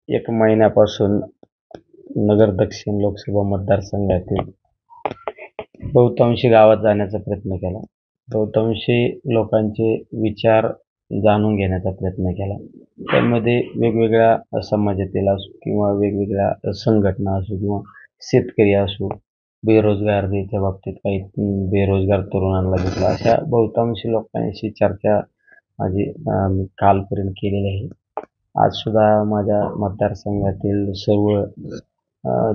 एक महिन्यापासून नगर दक्षिण लोकसभा मतदारसंघातील बहुतांशी गावात जाण्याचा प्रयत्न केला. बहुतांशी लोकांचे विचार जाणून घेण्याचा प्रयत्न केला. त्यामध्ये वेगवेगळ्या समाजातील असो किंवा वेगवेगळ्या संघटना असो किंवा शेतकरी असो, बेरोजगारीच्या बाबतीत काही बेरोजगार तरुणांना भेटला, अशा बहुतांशी लोकांशी चर्चा माझी मी कालपर्यंत केलेली आहे. आज सुद्धा माझ्या मतदारसंघातील सर्व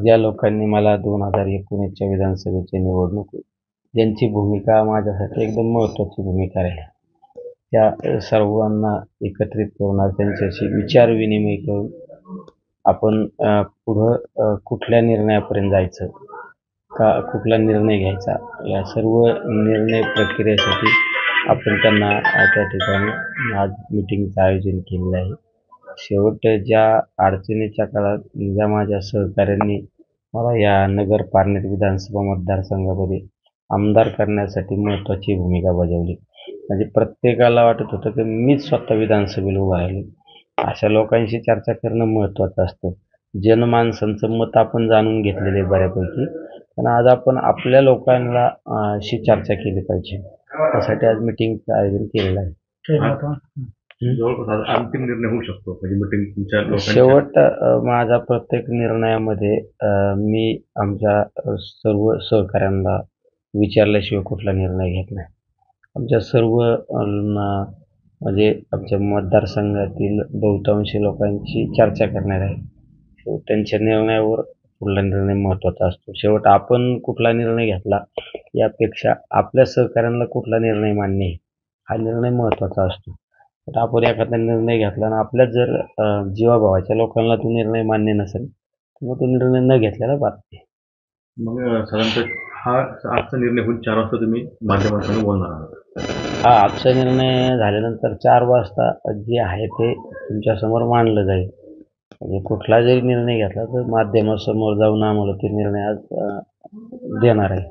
ज्या लोकांनी मला 2019च्या विधानसभेच्या निवडणूक ज्यांची भूमिका माझ्यासाठी एकदम महत्त्वाची भूमिका राहिली, त्या सर्वांना एकत्रित करून आज त्यांच्याशी विचार विनिमय करून आपण पुढं कुठल्या निर्णयापर्यंत जायचं, का कुठला निर्णय घ्यायचा, या सर्व निर्णय प्रक्रियेसाठी आपण त्यांना त्या ठिकाणी आज मिटिंगचं आयोजन केलेलं आहे. शेवट ज्या अडचणीच्या काळात ज्या माझ्या सहकाऱ्यांनी मला या नगर पारनेर विधानसभा मतदारसंघामध्ये आमदार करण्यासाठी महत्त्वाची भूमिका बजावली. म्हणजे प्रत्येकाला वाटत होतं की मीच स्वतः विधानसभेला उभा राहिलो. अशा लोकांशी चर्चा करणं महत्त्वाचं असतं. जनमानसांचं मत आपण जाणून घेतलेलं आहे बऱ्यापैकी, पण आज आपण आपल्या लोकांना शी चर्चा केली पाहिजे. त्यासाठी आज मिटिंगचं आयोजन केलेलं आहे. जवळपास अंतिम निर्णय होऊ शकतो म्हणजे मीटिंग तुमच्या लोकांच्या शेवट माझा प्रत्येक निर्णयामध्ये मी आमच्या सर्व सहकाऱ्यांना विचारल्याशिवाय कुठला निर्णय घेत नाही. आमच्या सर्व म्हणजे आमच्या मतदारसंघातील बहुतांशी लोकांची चर्चा करणार आहे. शेवट त्यांच्या निर्णयावर कुठला निर्णय महत्त्वाचा असतो. शेवट आपण कुठला निर्णय घेतला यापेक्षा आपल्या सहकाऱ्यांना कुठला निर्णय मान्य आहे हा निर्णय महत्त्वाचा असतो. तर आपण एखादा निर्णय घेतला आणि आपल्या जर जीवाभावाच्या लोकांना तो निर्णय मान्य नसेल तर मग तो निर्णय न घेतलेला बात आहे. मग साधारणतः हा आजचा निर्णय होऊन 4 वाजता तुम्ही माध्यमांसमोर बोलणार आहात. हा आजचा निर्णय झाल्यानंतर 4 वाजता जे आहे ते तुमच्यासमोर मांडलं जाईल. म्हणजे कुठला जरी निर्णय घेतला तर माध्यमासमोर जाऊन आम्हाला ते निर्णय आज देणार आहे.